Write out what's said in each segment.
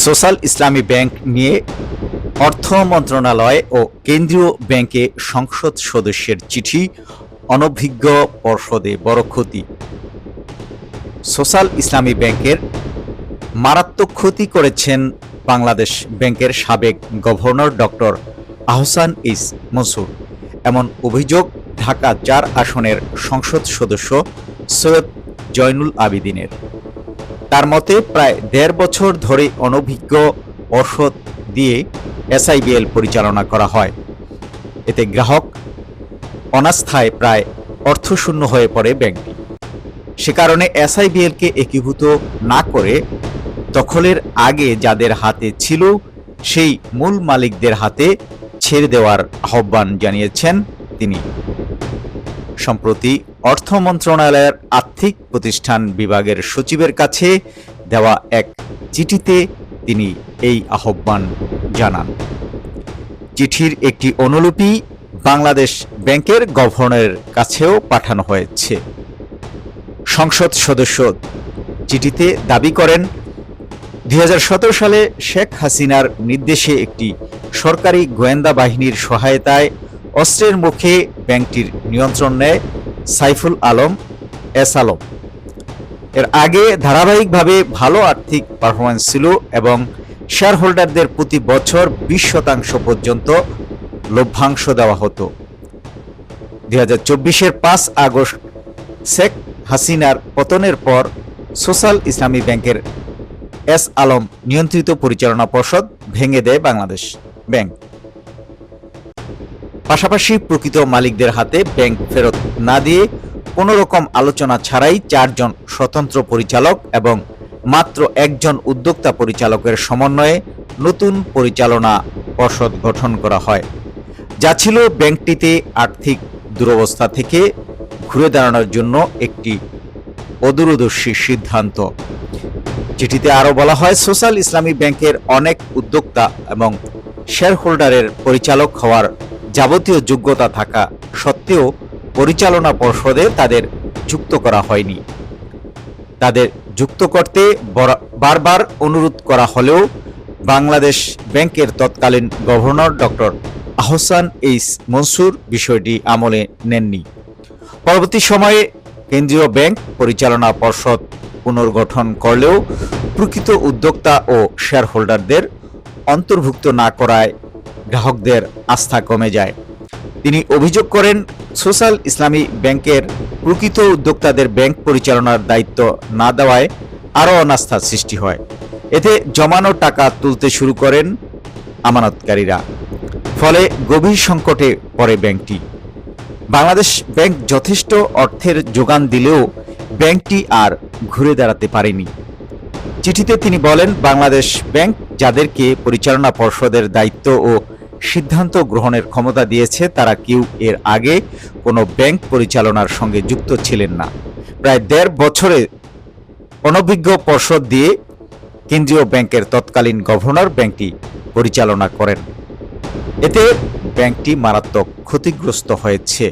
Social ইসলামী bank নিয়ে অর্থ মন্ত্রণালয় ও কেন্দ্রীয় ব্যাংকে সংসদ সদস্যের চিঠি, অনভিজ্ঞ পর্ষদে বড় ক্ষতি। সোশ্যাল ইসলামী ব্যাংকের মারাত্মক ক্ষতি করেছেন বাংলাদেশ ব্যাংকের সাবেক governor doctor Ahsan H Mansur. এমন অভিযোগ ঢাকা ৪ আসনের সংসদ সদস্য সৈয়দ জয়নুল আবেদিনের। তার মতে, প্রায় ১.৫ বছর ধরে অনভিজ্ঞ পর্ষদ দিয়ে এসআইবিএল পরিচালনা করা হয়। এতে গ্রাহক অনাস্থায় প্রায় অর্থশূন্য হয়ে পড়ে ব্যাংকটি। সে কারণে এসআইবিএলকে একীভূত না করে দখলের আগে যাদের হাতে ছিল সেই মূল মালিকদের হাতে ছেড়ে দেওয়ার আহ্বান জানিয়েছেন তিনি। সম্প্রতি অর্থ মন্ত্রণালয়ের আর্থিক প্রতিষ্ঠান বিভাগের সচিবের কাছে দেওয়া এক চিঠিতে তিনি এই আহ্বান জানান। চিঠির একটি অনুলিপি বাংলাদেশ ব্যাংকের গভর্নরের কাছেও পাঠানো হয়েছে। সংসদ সদস্য চিঠিতে দাবি করেন, ২০১৭ সালে শেখ হাসিনার নির্দেশে একটি সরকারি গোয়েন্দা বাহিনীর সহায়তায় অস্ত্রের মুখে ব্যাংকটির নিয়ন্ত্রণ নেয় সাইফুল আলম এস আলম। এর আগে ধারাবাহিকভাবে ভালো আর্থিক পারফরম্যান্স ছিল এবং শেয়ার হোল্ডারদের প্রতি বছর ২০% পর্যন্ত লভ্যাংশ দেওয়া হতো। ২০২৪-এর ৫ আগস্ট শেখ হাসিনার পতনের পর সোশ্যাল ইসলামী ব্যাংকের এস আলম নিয়ন্ত্রিত পরিচালনা পর্ষদ ভেঙে দেয় বাংলাদেশ ব্যাংক। পাশাপাশি প্রকৃত মালিকদের হাতে ব্যাংক ফেরত না দিয়ে কোনো রকম আলোচনা ছাড়াই ৪ জন স্বতন্ত্র পরিচালক এবং মাত্র ১ জন উদ্যোক্তা পরিচালকের সমন্বয়ে নতুন পরিচালনা পর্ষদ গঠন করা হয়, যা ছিল ব্যাংকটিতে আর্থিক দুরবস্থা থেকে ঘুরে দাঁড়ানোর জন্য একটি অদূরদর্শী সিদ্ধান্ত। চিঠিতে আরও বলা হয়, সোশ্যাল ইসলামী ব্যাংকের অনেক উদ্যোক্তা এবং শেয়ার হোল্ডারের পরিচালক হওয়ার যাবতীয় যোগ্যতা থাকা সত্ত্বেও পরিচালনা পর্ষদে তাদের যুক্ত করা হয়নি। তাদের যুক্ত করতে বারবার অনুরোধ করা হলেও বাংলাদেশ ব্যাংকের তৎকালীন governor doctor Ahsan H Mansur বিষয়টি আমলে নেননি। পরবর্তী সময়ে কেন্দ্রীয় ব্যাংক পরিচালনা পর্ষদ পুনর্গঠন করলেও প্রকৃত উদ্যোক্তা ও শেয়ার হোল্ডারদের অন্তর্ভুক্ত না করায় গ্রাহকদের আস্থা কমে যায়। তিনি অভিযোগ করেন, সোশ্যাল ইসলামী ব্যাংকের প্রকৃত উদ্যোক্তাদের ব্যাংক পরিচালনার দায়িত্ব না দেওয়ায় আরও অনাস্থার সৃষ্টি হয়। এতে জমানো টাকা তুলতে শুরু করেন আমানতকারীরা, ফলে গভীর সংকটে পড়ে ব্যাংকটি। বাংলাদেশ ব্যাংক যথেষ্ট অর্থের যোগান দিলেও ব্যাংকটি আর ঘুরে দাঁড়াতে পারেনি। চিঠিতে তিনি বলেন, বাংলাদেশ ব্যাংক যাদেরকে পরিচালনা পর্ষদের দায়িত্ব ও সিদ্ধান্ত গ্রহণের ক্ষমতা দিয়েছে তারা কেউ এর আগে কোনো ব্যাংক পরিচালনার সঙ্গে যুক্ত ছিলেন না। প্রায় ১.৫ বছরে অনভিজ্ঞ পর্ষদ দিয়ে কেন্দ্রীয় ব্যাংকের তৎকালীন গভর্নর ব্যাংকটি পরিচালনা করেন। এতে ব্যাংকটি মারাত্মক ক্ষতিগ্রস্ত হয়েছে।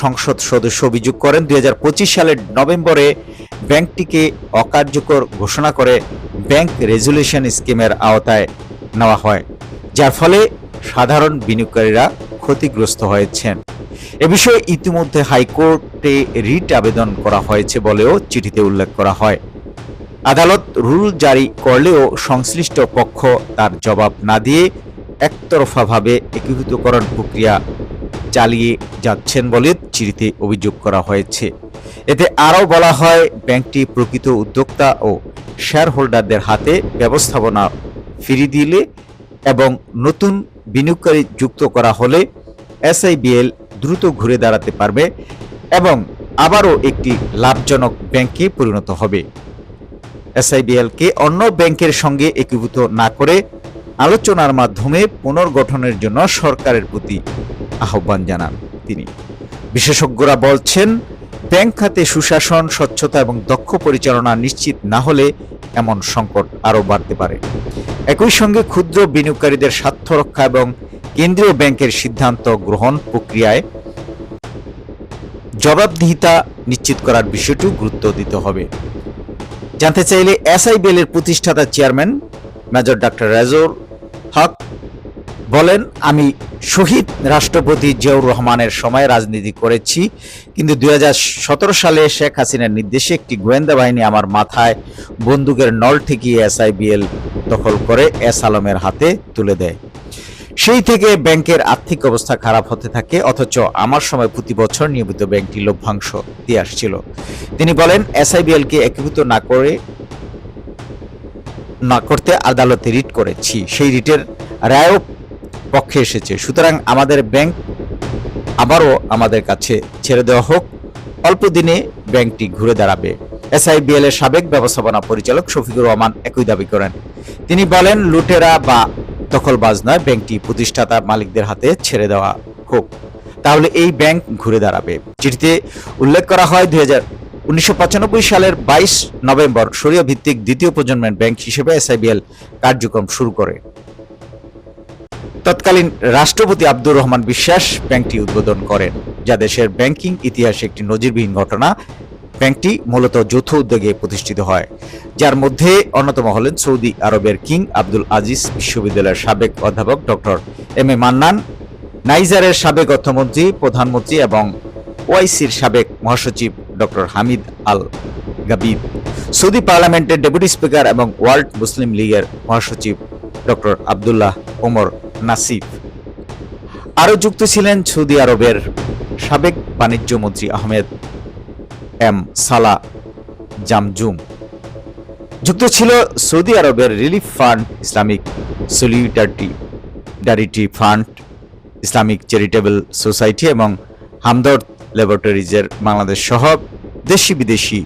সংসদ সদস্য অভিযোগ করেন, ২০২৫ সালের নভেম্বরে ব্যাংকটিকে অকার্যকর ঘোষণা করে ব্যাংক রেজুলেশন স্কিমের আওতায় নেওয়া হয়, যার ফলে সাধারণ বিনিয়োগকারীরা ক্ষতিগ্রস্ত হয়েছেন। এ বিষয়ে ইতিমধ্যে হাইকোর্টে রিট আবেদন করা হয়েছে বলেও চিঠিতে উল্লেখ করা হয়। আদালত রুল জারি করলেও সংশ্লিষ্ট পক্ষ তার জবাব না দিয়ে একতরফাভাবে একীভূতকরণ প্রক্রিয়া চালিয়ে যাচ্ছেন বলে চিঠিতে অভিযোগ করা হয়েছে। এতে আরও বলা হয়, ব্যাংকটি প্রকৃত উদ্যোক্তা ও শেয়ার হোল্ডারদের হাতে ব্যবস্থাপনা ফিরিয়ে দিলে এবং নতুন বিনিয়োগকারী যুক্ত করা হলে এসআইবিএল দ্রুত ঘুরে দাঁড়াতে পারবে এবং আবারও একটি লাভজনক ব্যাংকে পরিণত হবে। এসআইবিএলকে অন্য ব্যাংকের সঙ্গে একীভূত না করে আলোচনার মাধ্যমে পুনর্গঠনের জন্য সরকারের প্রতি আহ্বান জানান তিনি। বিশেষজ্ঞরা বলছেন, ব্যাংক খাতে সুশাসন, স্বচ্ছতা এবং দক্ষ পরিচালনা নিশ্চিত না হলে এমন সংকট আরও বাড়তে পারে। একই সঙ্গে ক্ষুদ্র বিনিয়োগকারীদের স্বার্থ রক্ষা এবং কেন্দ্রীয় ব্যাংকের সিদ্ধান্ত গ্রহণ প্রক্রিয়ায় জবাবদিহিতা নিশ্চিত করার বিষয়টিও গুরুত্ব দিতে হবে। জানতে চাইলে এসআইবিএল এর প্রতিষ্ঠাতা chairman major doctor Rezaul Haque বলেন, আমি শহীদ রাষ্ট্রপতি জিয়াউর রহমানের সময় রাজনীতি করেছি, কিন্তু 2017 সালে শেখ হাসিনার নির্দেশে একটি গোয়েন্দা বাহিনী আমার মাথায় বন্দুকের নল ঠেকিয়ে SIBL দখল করে এস আলমের হাতে তুলে দেয়। সেই থেকে ব্যাংকের আর্থিক অবস্থা খারাপ হতে থাকে, অথচ আমার সময় প্রতি বছর নিয়মিত ব্যাংকটি লভ্যাংশ দিয়ে আসছিল। তিনি বলেন, SIBL-কে একীভূত না করতে আদালতে রিট করেছি, সেই রিটের রায়ও পক্ষে এসেছে। সুতরাং আমাদের ব্যাংক আবারও আমাদের কাছে ছেড়ে দেওয়া হোক, অল্প দিনে ব্যাংকটি ঘুরে দাঁড়াবে। SIBL এর সাবেক ব্যবস্থাপনা পরিচালক শফিকুর রহমান একই দাবি করেন। তিনি বলেন, লুটেরা বা দখলবাজ নয়, ব্যাংকটি প্রতিষ্ঠাতা মালিকদের হাতে ছেড়ে দেওয়া হোক, তাহলে এই ব্যাংক ঘুরে দাঁড়াবে। চিঠিতে উল্লেখ করা হয়, 1995 সালের 22 নভেম্বর শরিয়া ভিত্তিক দ্বিতীয় প্রজন্মের ব্যাংক হিসেবে SIBL কার্যক্রম শুরু করে। তৎকালীন রাষ্ট্রপতি আব্দুর রহমান বিশ্বাস ব্যাংকটি উদ্বোধন করেন, যা দেশের ব্যাংকিং ইতিহাসে একটি নজিরবিহীন ঘটনা। ব্যাংকটি মূলত যৌথ উদ্যোগে প্রতিষ্ঠিত হয়, যার মধ্যে অন্যতম হলেন সৌদি আরবের কিং আব্দুল আজিজ বিশ্ববিদ্যালয়ের সাবেক অধ্যাপক ডক্টর এম এ মান্নান, নাইজারের সাবেক অর্থমন্ত্রী, প্রধানমন্ত্রী এবং ওআইসির সাবেক মহাসচিব ডক্টর হামিদ আল গাবিব, সৌদি পার্লামেন্টের ডেপুটি স্পিকার এবং ওয়ার্ল্ড মুসলিম লীগের মহাসচিব ডক্টর আবদুল্লাহ ওমর নাসিফ। আরও যুক্ত ছিলেন সৌদি আরবের সাবেক বাণিজ্য মন্ত্রী আহমেদ এম সালাহ জামজুম। যুক্ত ছিল সৌদি আরবের relief fund, Islamic solidarity fund, Islamic charitable society এবং হামদর্দ ল্যাবরেটরিজের বাংলাদেশ সহ দেশি বিদেশি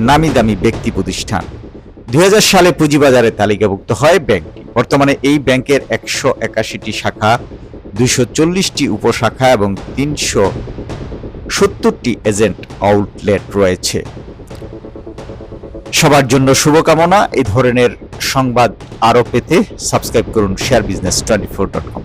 নামি দামি ব্যক্তি প্রতিষ্ঠান। 2000 সালে পুঁজিবাজারে তালিকাভুক্ত হয় ব্যাংকটি। বর্তমানে এই ব্যাংকের 181টি শাখা, 240টি উপশাখা এবং 370টি এজেন্ট আউটলেট রয়েছে। সবার জন্য শুভকামনা। এই ধরনের সংবাদ আরও পেতে সাবস্ক্রাইব করুন শেয়ারবিজনেস24.com।